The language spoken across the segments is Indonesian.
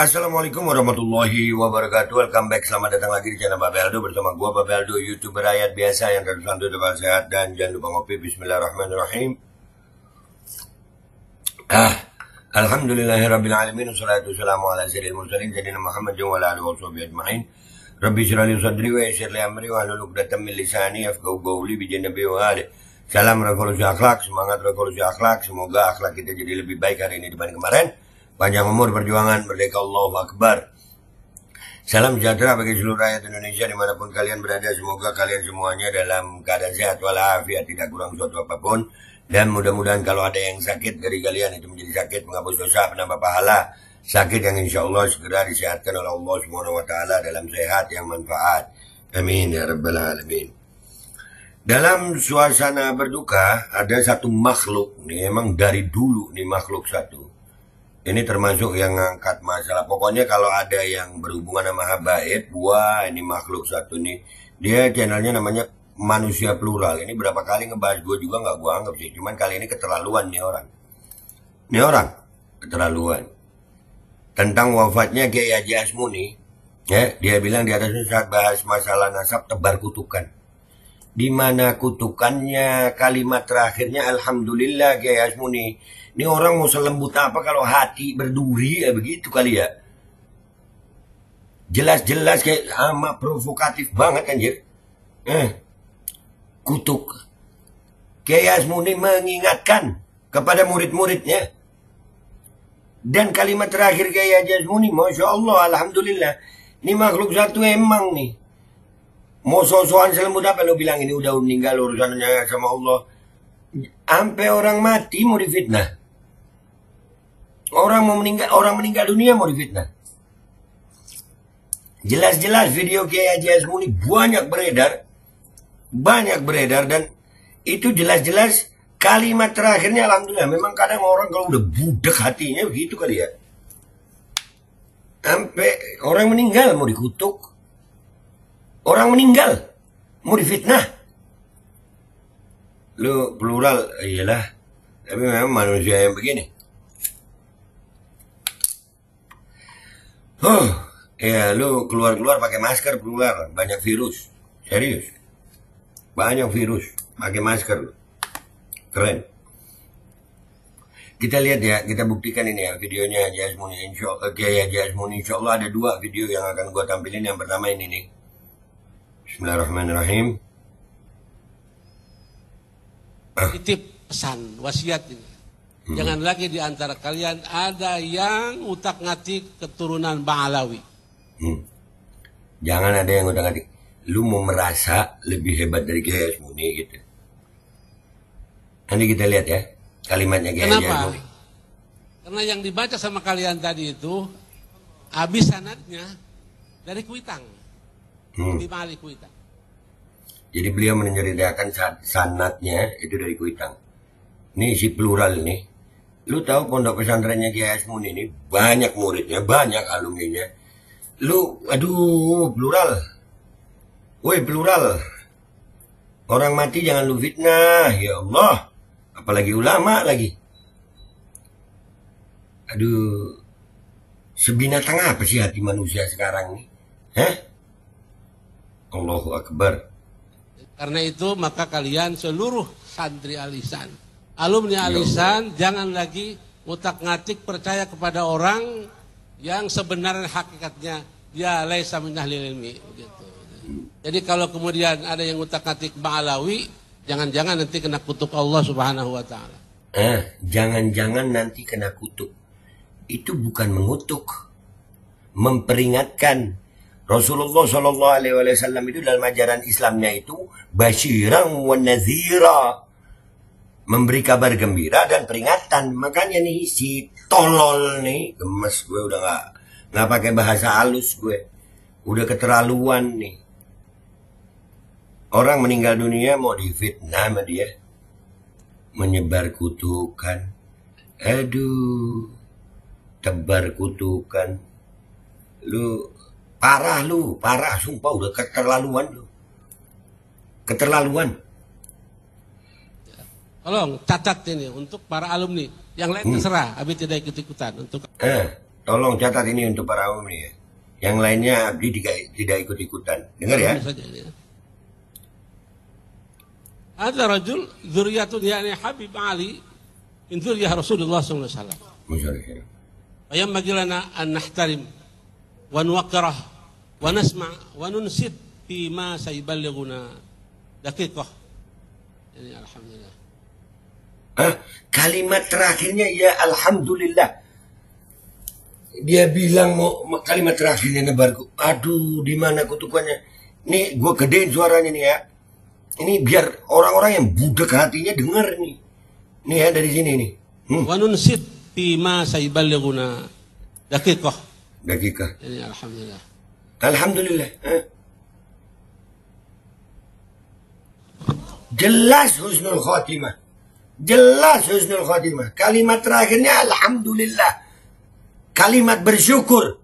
Assalamualaikum warahmatullahi wabarakatuh. Welcome back, selamat datang lagi di channel Pak Beldo. Bersama gua Pak Beldo, YouTuber rakyat biasa yang terus santuy depan sehat. Dan jangan lupa ngopi. Bismillahirrahmanirrahim. Alhamdulillahirrabbilalamin. Wassalatu wassalamu ala sayyidil mursalin Sayyidina Muhammad wa ala alihi wa sahbihi ajma'in. Rabbi shrah li sadri wa yassir li amri wa hlul 'uqdatam min lisani yafqahu qawli bi jannabi wa ali. Salam revolusi akhlak, semangat revolusi akhlak. Semoga akhlak kita jadi lebih baik hari ini dibanding kemarin. Panjang umur, perjuangan, merdeka, Allahu Akbar. Salam sejahtera bagi seluruh rakyat Indonesia dimanapun kalian berada. Semoga kalian semuanya dalam keadaan sehat walafiat, tidak kurang suatu apapun. Dan mudah-mudahan kalau ada yang sakit dari kalian itu menjadi sakit menghapus dosa, penambah pahala. Sakit yang insya Allah segera disehatkan oleh Allah SWT dalam sehat yang manfaat. Amin ya rabbal alamin. Dalam suasana berduka ada satu makhluk nih, emang dari dulu nih makhluk satu. Ini termasuk yang ngangkat masalah. Pokoknya kalau ada yang berhubungan sama habaib, wah ini makhluk satu nih. Dia channelnya namanya Manusia Plural. Ini berapa kali ngebahas gue juga nggak gue anggap sih. Cuman kali ini keterlaluan nih orang. Ini orang keterlaluan. Tentang wafatnya Kiai Haji Asmuni, ya, dia bilang di atasnya saat bahas masalah nasab tebar kutukan. Di mana kutukannya kalimat terakhirnya Alhamdulillah Kiai Asmuni. Ini orang mau selembut apa kalau hati berduri ya begitu kali ya. Jelas-jelas kayak sama provokatif banget anjir. Kutuk. Kiai Asmuni mengingatkan kepada murid-muridnya. Dan kalimat terakhir Kiai Haji Asmuni, Masya Allah, Alhamdulillah. Ini makhluk satu emang nih. Mau sosokan selembut apa lo bilang ini udah meninggal urusannya sama Allah. Sampai orang mati mau difitnah. Orang meninggal dunia mau difitnah. Jelas-jelas video Kiai Haji Asmuni banyak beredar dan itu jelas-jelas kalimat terakhirnya Alhamdulillah. Memang kadang orang kalau udah budak hatinya begitu kali ya. Sampai orang meninggal mau dikutuk. Orang meninggal mau difitnah. Lu plural, iyalah. Tapi memang manusia yang begini. Ya lu keluar-keluar pakai masker keluar, banyak virus. Serius. Banyak virus, pakai masker. Keren. Kita lihat ya, kita buktikan ini ya videonya Haji Asmuni. Kiai Haji Asmuni insya Allah ada dua video yang akan gua tampilin. Yang pertama ini nih. Bismillahirrahmanirrahim. Titip pesan wasiat ini. Jangan lagi di antara kalian ada yang utak-ngatik keturunan Ba'alawi. Jangan ada yang utak-ngatik. Lu mau merasa lebih hebat dari Kiai Asmuni gitu. Nanti kita lihat ya kalimatnya Kiai Asmuni. Karena yang dibaca sama kalian tadi itu habis sanadnya dari Kuitang. Di Mali Kuitang. Jadi beliau menceritakan sanadnya itu dari Kuitang. Ini si plural nih. Lu tahu pondok pesantrennya Kiai Asmuni ini banyak muridnya, banyak alumninya. Lu, aduh, plural. Woi plural. Orang mati jangan lu fitnah, ya Allah. Apalagi ulama lagi. Aduh, sebinatang apa sih hati manusia sekarang nih? Allahu Akbar. Karena itu maka kalian seluruh santri alisan, alumni alisan, jangan lagi utak-ngatik percaya kepada orang yang sebenarnya hakikatnya dia laisa min ahlil ilmi gitu. Jadi kalau kemudian ada yang utak-ngatik Ba'alawi, jangan-jangan nanti kena kutuk Allah Subhanahu wa taala. Jangan-jangan nanti kena kutuk. Itu bukan mengutuk, memperingatkan. Rasulullah SAW itu dalam ajaran Islamnya itu basyiran wa nazira, memberi kabar gembira dan peringatan. Makanya nih si tolol nih, gemes gue udah nggak pakai bahasa halus gue, udah keterlaluan nih. Orang meninggal dunia mau difitnah sama dia, menyebar kutukan, aduh, tebar kutukan, parah, sumpah udah keterlaluan lu. Keterlaluan. Tolong catat ini untuk para alumni. Yang lain terserah, Abi tidak ikut-ikutan. Untuk Tolong catat ini untuk para umum ya. Yang lainnya Abdi tidak ikut-ikutan. Dengar ya. Ada rajul dzurriyyatun yani Habib Ali min dzurriyyah Rasulullah sallallahu alaihi wasallam. Masyaallah. Fayanbaghi lana an nahtarim wa nuwaqqirah wa nasma' wa nunsit fi ma sayuballighuna daqiqah. Ini alhamdulillah. Kalimat terakhirnya ya alhamdulillah. Dia bilang mau kalimat terakhirnya nebarku. Aduh, di mana kutukannya? Nih, gue gedein suaranya nih ya. Ini biar orang-orang yang budak hatinya dengar nih. Nih ya dari sini nih. Wa nunsit fi ma sayuballighuna daqiqah. Daqiqah. Ini alhamdulillah. Alhamdulillah. Jelas husnul khatimah. Jelas husnul khatimah. Kalimat terakhirnya alhamdulillah. Kalimat bersyukur.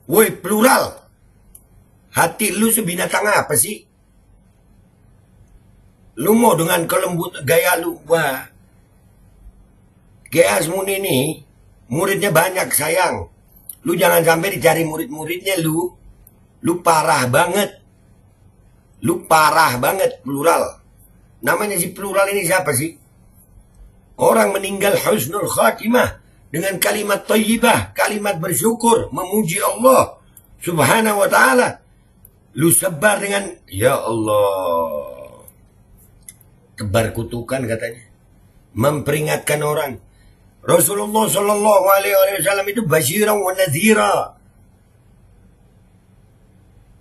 Woi plural. Hati lu sebinatang apa sih? Lu mau dengan kelembut gaya lu. Wah. Kayak Asmuni ini. Muridnya banyak sayang. Lu jangan sampai dicari murid-muridnya lu. Lu parah banget. Lu parah banget plural. Namanya si plural ini siapa sih? Orang meninggal husnul khatimah dengan kalimat thayyibah, kalimat bersyukur, memuji Allah Subhanahu wa taala. Lu sebar dengan ya Allah. Tebar kutukan katanya. Memperingatkan orang. Rasulullah sallallahu alaihi wasallam itu basyiran wa nadhira.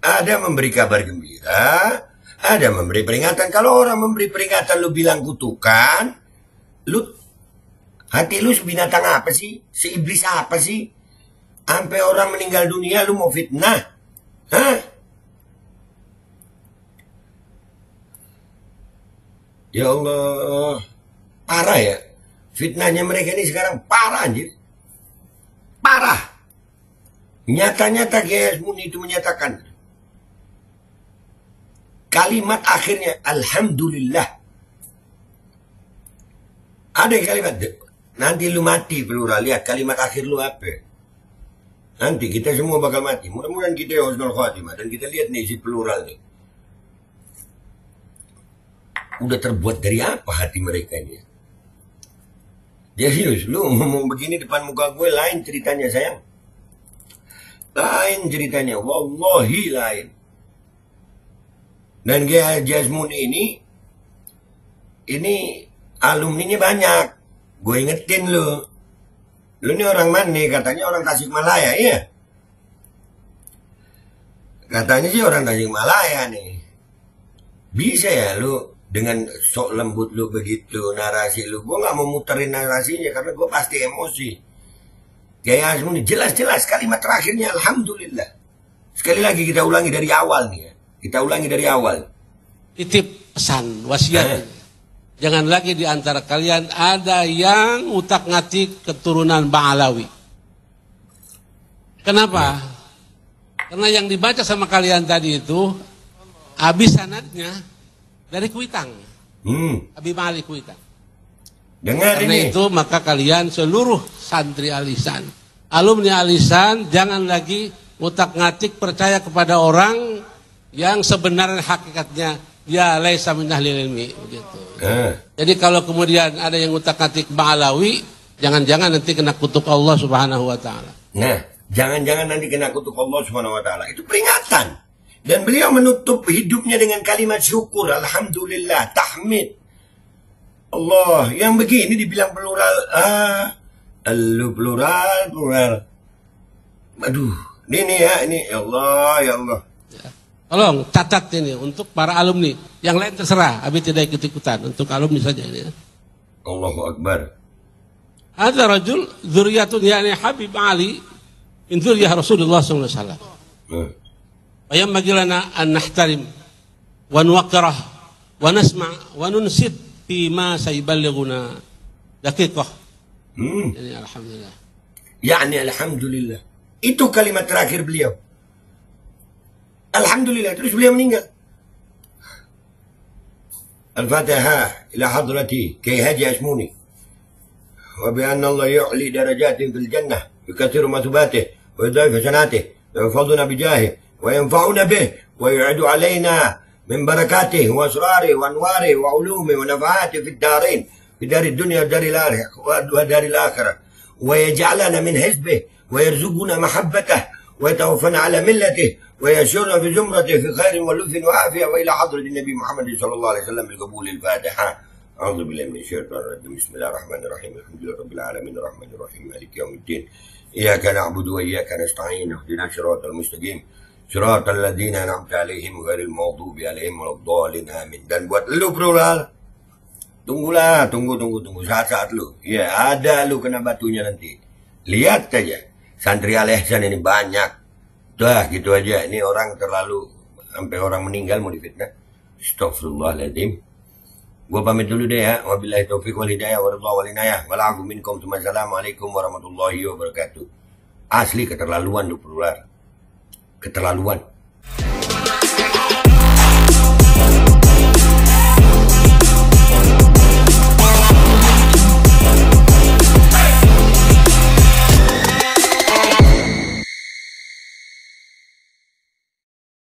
Ada memberi kabar gembira, ada memberi peringatan. Kalau orang memberi peringatan lu bilang kutukan, lu hati lu binatang apa sih? Si iblis apa sih? Sampai orang meninggal dunia lu mau fitnah? Hah? Ya Allah. Parah ya. Fitnahnya mereka ini sekarang parah anjir. Parah. Nyata-nyata kayak Asmuni itu menyatakan. Kalimat akhirnya alhamdulillah. Ada kalimat, nanti lu mati plural, lihat kalimat akhir lu apa. Nanti kita semua bakal mati. Mudah-mudahan kita husnul khatimah. Dan kita lihat nih si plural nih. Udah terbuat dari apa hati mereka ini? Dia serius, lu ngomong begini depan muka gue lain ceritanya sayang. Lain ceritanya, wallahi lain. Dan Kiai Haji Asmuni ini alumninya banyak. Gue ingetin lu. Lu ini orang mana? Katanya orang Tasikmalaya, iya? Katanya sih orang Tasikmalaya nih. Bisa ya lu dengan sok lembut lu begitu narasi lu. Gue gak mau muterin narasinya karena gue pasti emosi. Kiai Asmuni jelas-jelas kalimat terakhirnya alhamdulillah. Sekali lagi kita ulangi dari awal nih ya. Kita ulangi dari awal. Titip pesan wasiat. Jangan lagi di antara kalian ada yang utak-ngatik keturunan Ba'alawi. Kenapa? Karena yang dibaca sama kalian tadi itu habis sanadnya dari Kuitang. Habib Ali Kuitang. Dengar Karena ini. itu maka kalian seluruh santri Alisan, alumni Alisan, jangan lagi utak-ngatik percaya kepada orang yang sebenarnya hakikatnya ya laisa min ahlil ilmi begitu. Jadi kalau kemudian ada yang utak-atik Ba'alawi, jangan-jangan nanti kena kutuk Allah Subhanahu wa taala. Nah, jangan-jangan nanti kena kutuk Allah Subhanahu wa taala. Itu peringatan. Dan beliau menutup hidupnya dengan kalimat syukur, alhamdulillah, tahmid. Allah, yang begini dibilang plural. Lu plural. Aduh, ini ya, ya Allah, ya Allah. Tolong catat ini untuk para alumni. Yang lain terserah, Abi tidak ikut-ikutan. Untuk alumni saja ini. Allahu Akbar. Ada rajul dzurriyyatun yani Habib Ali min dzurriyyah Rasulullah sallallahu alaihi wasallam. Fayanbaghi lana an nahtarim wa nuwaqqirah wa nasma' wa nunsit fi ma sayuballighuna daqiqah. Ini alhamdulillah. Yani alhamdulillah. Itu kalimat terakhir beliau. Alhamdulillah, terus beliau meninggal. Al-Fatihah ila hadrati Kiai Haji Asmuni. Wa bi anna Allah yu'li darajatin fil jannah يكثر مثوباته ويضاعف حسناته ويحفظنا بجاهه وينفعنا به ويعد علينا من بركاته وأسراره وأنواره وعلومه ونفعاته في الدارين، في دار الدنيا ودار الآخرة، ويجعلنا من حزبه ويرزقنا محبته ويتوفنا على ملته ويشرنا في زمرته في خير ولطف وعافية، وإلى حضرة النبي محمد صلى الله عليه وسلم بقبول الفاتحة. أعوذ بالله من الشيطان الرجيم. بسم الله الرحمن الرحيم. الحمد لله رب العالمين الرحمن الرحيم مالك يوم الدين. إياك نعبد وإياك نستعين. اهدنا الصراط المستقيم صراط الذين أنعمت عليهم غير المغضوب عليهم ولا الضالين. Amin. Dan buat lu plural, tunggulah, tunggu saat-saat lu. Ya, ada lu kena batunya nanti. Lihat aja. Santri Al-Ihsan ini banyak. Dah, gitu aja. Ini orang terlalu, sampai orang meninggal mau difitnah. Astagfirullahaladzim. Gua pamit dulu deh ya. Wabillahi taufiq wal hidayah wa ridha wal inayah. Wala'afu minkum. Assalamualaikum warahmatullahi wabarakatuh. Asli keterlaluan lu plural. Keterlaluan.